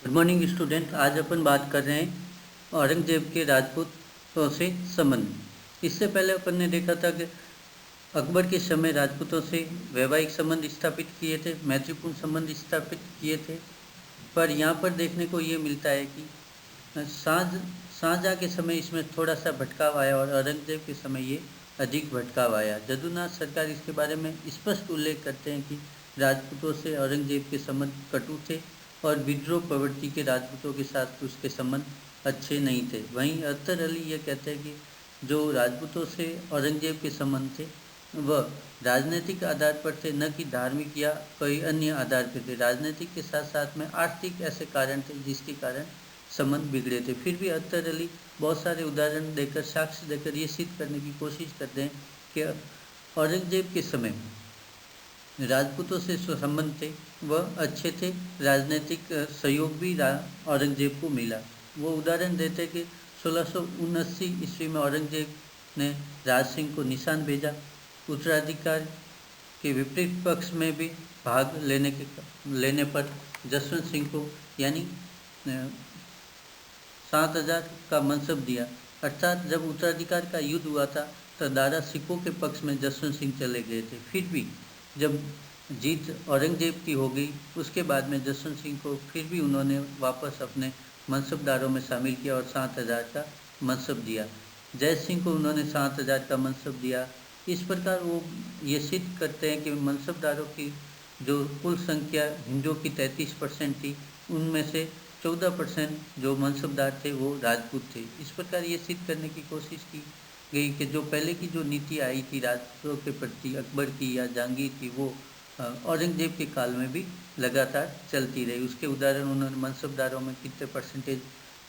Good morning student. आज अपन बात कर रहे हैं औरंगजेब के राजपूतों से संबंध। इससे पहले अपन ने देखा था कि अकबर के समय राजपूतों से वैवाहिक संबंध स्थापित किए थे, मैत्रीपूर्ण संबंध स्थापित किए थे। पर यहाँ पर देखने को ये मिलता है कि शाहजहाँ के समय इसमें थोड़ा सा भटकाव आया और औरंगजेब के समय ये अधिक भटकाव आया। जदुनाथ सरकार इसके बारे में स्पष्ट उल्लेख करते हैं कि राजपूतों से औरंगजेब के संबंध कटु थे और विद्रोह प्रवृत्ति के राजपूतों के साथ उसके संबंध अच्छे नहीं थे। वहीं अख्तर अली ये कहते हैं कि जो राजपूतों से औरंगजेब के संबंध थे वह राजनीतिक आधार पर थे, न कि धार्मिक या कोई अन्य आधार पर थे। राजनीतिक के साथ साथ में आर्थिक ऐसे कारण थे जिसके कारण संबंध बिगड़े थे। फिर भी अख्तर अली बहुत सारे उदाहरण देकर, साक्ष्य देकर ये सिद्ध करने की कोशिश करते हैं कि औरंगजेब के समय राजपूतों से संबंध थे वह अच्छे थे, राजनीतिक सहयोग भी औरंगजेब को मिला। वो उदाहरण देते कि 1679 ईस्वी में औरंगजेब ने राज सिंह को निशान भेजा। उत्तराधिकार के विपरीत पक्ष में भी भाग लेने पर जसवंत सिंह को यानी 7,000 का मनसब दिया। अर्थात जब उत्तराधिकार का युद्ध हुआ था तो दादा सिखों के पक्ष में जसवंत सिंह चले गए थे। फिर भी जब जीत औरंगजेब की हो गई उसके बाद में जसवंत सिंह को फिर भी उन्होंने वापस अपने मनसबदारों में शामिल किया और 7,000 का मनसब दिया। जय सिंह को उन्होंने 7,000 का मनसब दिया। इस प्रकार वो ये सिद्ध करते हैं कि मनसबदारों की जो कुल संख्या हिंदुओं की 33% थी, उनमें से 14% जो मनसबदार थे वो राजपूत थे। इस प्रकार ये सिद्ध करने की कोशिश की गई कि जो पहले की जो नीति आई थी राजपूतों के प्रति, अकबर की या जहांगीर की, वो औरंगजेब के काल में भी लगातार चलती रही। उसके उदाहरण उन्होंने मनसबदारों में कितने परसेंटेज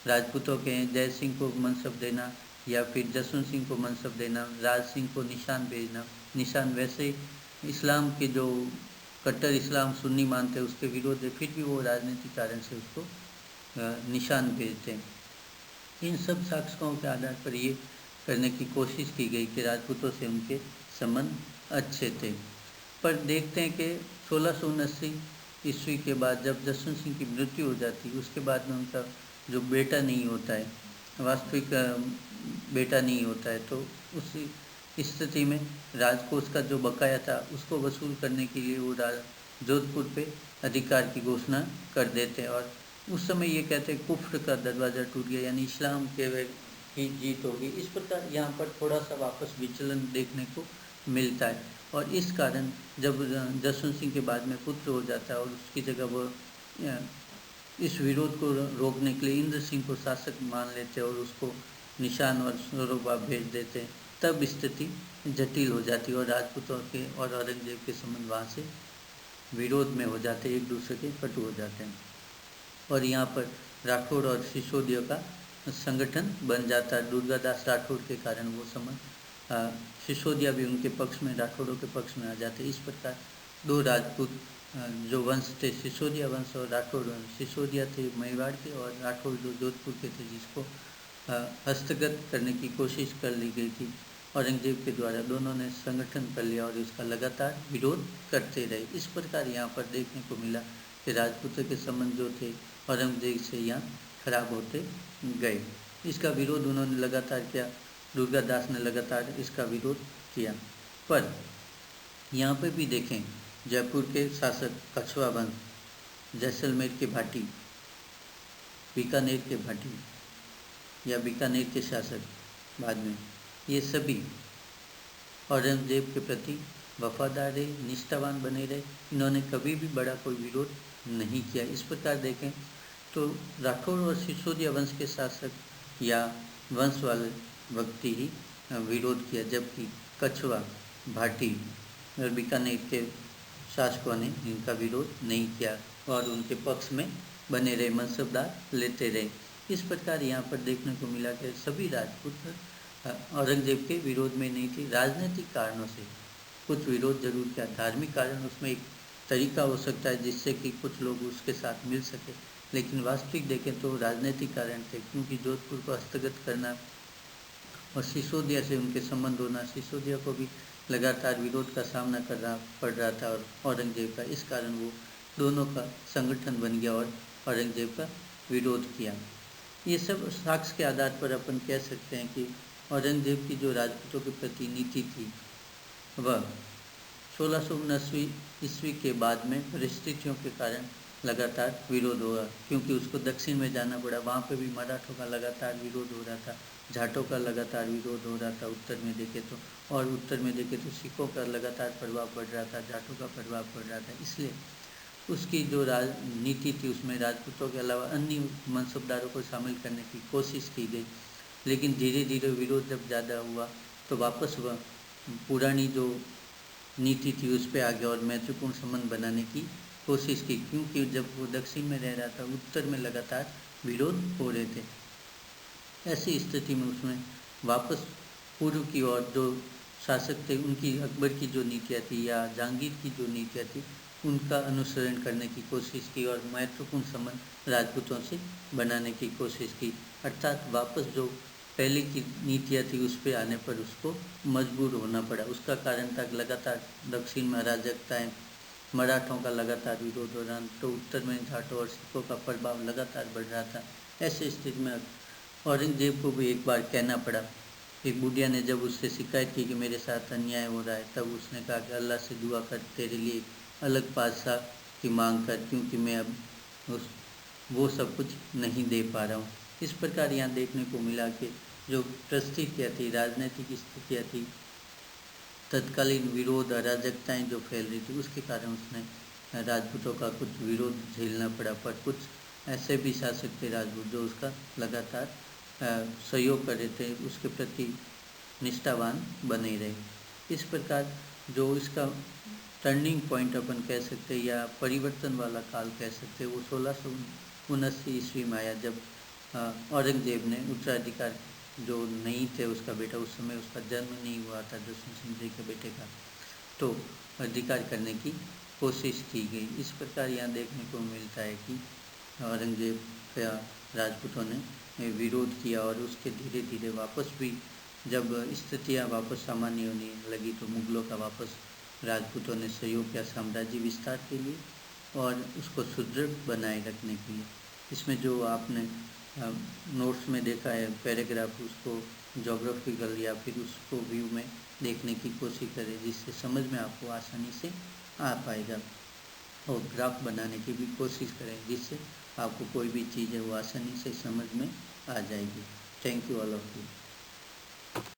राजपूतों के हैं, जय सिंह को मनसब देना या फिर जसवंत सिंह को मनसब देना, राज सिंह को निशान भेजना। निशान वैसे इस्लाम के जो कट्टर इस्लाम सुन्नी मानते हैं उसके विरोध है, फिर भी वो राजनीतिक कारण से उसको निशान भेजते हैं। इन सब साक्ष्यों के आधार पर ये करने की कोशिश की गई कि राजपूतों से उनके संबंध अच्छे थे। पर देखते हैं कि 1679 ईस्वी के बाद जब जसवंत सिंह की मृत्यु हो जाती है उसके बाद में उनका जो बेटा नहीं होता है, वास्तविक बेटा नहीं होता है, तो उस स्थिति में राजकोष का जो बकाया था उसको वसूल करने के लिए वो जोधपुर पे अधिकार की घोषणा कर देते हैं। और उस समय ये कहते हैं कुफ्र का दरवाज़ा टूट गया, यानी इस्लाम के की जीत होगी। इस प्रकार यहाँ पर थोड़ा सा वापस विचलन देखने को मिलता है। और इस कारण जब जसवंत सिंह के बाद में पुत्र हो जाता है और उसकी जगह वो इस विरोध को रोकने के लिए इंद्र सिंह को शासक मान लेते हैं और उसको निशान और स्वरूपा भेज देते हैं, तब स्थिति जटिल हो जाती है और राजपूतों के और औरंगजेब के संबंध वहाँ से विरोध में हो जाते हैं, एक दूसरे के कटु हो जाते हैं। और यहाँ पर राठौड़ और सिसोदिया का संगठन बन जाता है। दुर्गादास राठौड़ के कारण वो संबंध, सिसोदिया भी उनके पक्ष में, राठौड़ों के पक्ष में आ जाते। इस प्रकार दो राजपूत जो वंश थे, सिसोदिया वंश और राठौड़ वंश। सिसोदिया थे मेवाड़ के और राठौड़ जो जोधपुर के थे, जिसको हस्तगत करने की कोशिश कर ली गई थी औरंगजेब के द्वारा। दोनों ने संगठन कर लिया और इसका लगातार विरोध करते रहे। इस प्रकार यहाँ पर देखने को मिला कि राजपूतों के संबंध जो थे औरंगजेब से यहाँ खराब होते गए। इसका विरोध उन्होंने लगातार किया, दुर्गादास ने लगातार इसका विरोध किया। पर यहाँ पे भी देखें, जयपुर के शासक कछुआ वंश, जैसलमेर के भाटी, बीकानेर के भाटी या बीकानेर के शासक बाद में, ये सभी औरंगजेब के प्रति वफादार रहे, निष्ठावान बने रहे। इन्होंने कभी भी बड़ा कोई विरोध नहीं किया। इस प्रकार देखें तो राठौड़ और सिसोदिया वंश के शासक या वंश वाले व्यक्ति ही विरोध किया, जबकि कछुआ, भाटी और बीकानेर के शासकों ने इनका विरोध नहीं किया और उनके पक्ष में बने रहे, मनसबदार लेते रहे। इस प्रकार यहाँ पर देखने को मिला कि सभी राजपूत औरंगजेब के विरोध में नहीं थे। राजनीतिक कारणों से कुछ विरोध जरूर किया, धार्मिक कारण उसमें एक तरीका हो सकता है जिससे कि कुछ लोग उसके साथ मिल सके, लेकिन वास्तविक देखें तो राजनीतिक कारण थे, क्योंकि जोधपुर को हस्तगत करना और सिसोदिया से उनके संबंध होना, सिसोदिया को भी लगातार विरोध का सामना करना पड़ रहा था और औरंगजेब का। इस कारण वो दोनों का संगठन बन गया और औरंगजेब का विरोध किया। ये सब साक्ष्य के आधार पर अपन कह सकते हैं कि औरंगजेब की जो राजपूतों के प्रति नीति थी वह 1679 ईस्वी के बाद में परिस्थितियों के कारण लगातार विरोध हुआ, क्योंकि उसको दक्षिण में जाना पड़ा। वहाँ पे भी मराठों का लगातार विरोध हो रहा था, जाटों का लगातार विरोध हो रहा था उत्तर में देखे तो, और उत्तर में देखे तो सिखों का लगातार प्रभाव पड़ रहा था, जाटों का प्रभाव पड़ रहा था। इसलिए उसकी जो राजनीति थी उसमें राजपूतों के अलावा अन्य मनसबदारों को शामिल करने की कोशिश की गई, लेकिन धीरे धीरे विरोध जब ज़्यादा हुआ तो वापस वह पुरानी जो नीति थी उस पर आ गया और महत्वपूर्ण संबंध बनाने की कोशिश की, क्योंकि जब वो दक्षिण में रह रहा था उत्तर में लगातार विरोध हो रहे थे। ऐसी स्थिति में उसमें वापस पूर्व की ओर जो शासक थे उनकी, अकबर की जो नीतियाँ थी या जहांगीर की जो नीतियाँ थी उनका अनुसरण करने की कोशिश की और महत्वपूर्ण संबंध राजपूतों से बनाने की कोशिश की। अर्थात वापस जो पहले की नीतियाँ थी उस पर आने पर उसको मजबूर होना पड़ा। उसका कारण था लगातार दक्षिण में अराजकताएँ, मराठों का लगातार विरोध हो रहा, तो उत्तर में जाटों और सिखों का प्रभाव लगातार बढ़ रहा था। ऐसे स्थिति में औरंगजेब को भी एक बार कहना पड़ा। एक बुढ़िया ने जब उससे शिकायत की कि मेरे साथ अन्याय हो रहा है, तब उसने कहा कि अल्लाह से दुआ कर तेरे लिए अलग बादशाह की मांग कर, क्योंकि मैं अब वो सब कुछ नहीं दे पा रहा हूँ। इस प्रकार यहाँ देखने को मिला कि जो परिस्थितियाँ थी, राजनीतिक स्थितियाँ थी, तत्कालीन विरोध, अराजकताएँ जो फैल रही थी उसके कारण उसने राजपूतों का कुछ विरोध झेलना पड़ा। पर कुछ ऐसे भी शासक थे राजपूत जो उसका लगातार सहयोग कर रहे थे, उसके प्रति निष्ठावान बने रहे। इस प्रकार जो इसका टर्निंग पॉइंट अपन कह सकते हैं या परिवर्तन वाला काल कह सकते हैं, वो 1679 ईस्वी में आया, जब औरंगजेब ने उत्तराधिकार जो नहीं थे उसका बेटा, उस समय उसका जन्म नहीं हुआ था जसवंत सिंह जी के बेटे का, तो अधिकार करने की कोशिश की गई। इस प्रकार यहाँ देखने को मिलता है कि औरंगजेब का राजपूतों ने विरोध किया और उसके धीरे धीरे वापस भी जब स्थितियाँ वापस सामान्य होने लगी तो मुगलों का वापस राजपूतों ने सहयोग किया साम्राज्य विस्तार के लिए और उसको सुदृढ़ बनाए रखने के लिए। इसमें जो आपने नोट्स में देखा है पैराग्राफ, उसको जोग्राफिकल या फिर उसको व्यू में देखने की कोशिश करें, जिससे समझ में आपको आसानी से आ पाएगा, और ग्राफ बनाने की भी कोशिश करें जिससे आपको कोई भी चीज़ है वो आसानी से समझ में आ जाएगी। Thank you all of you.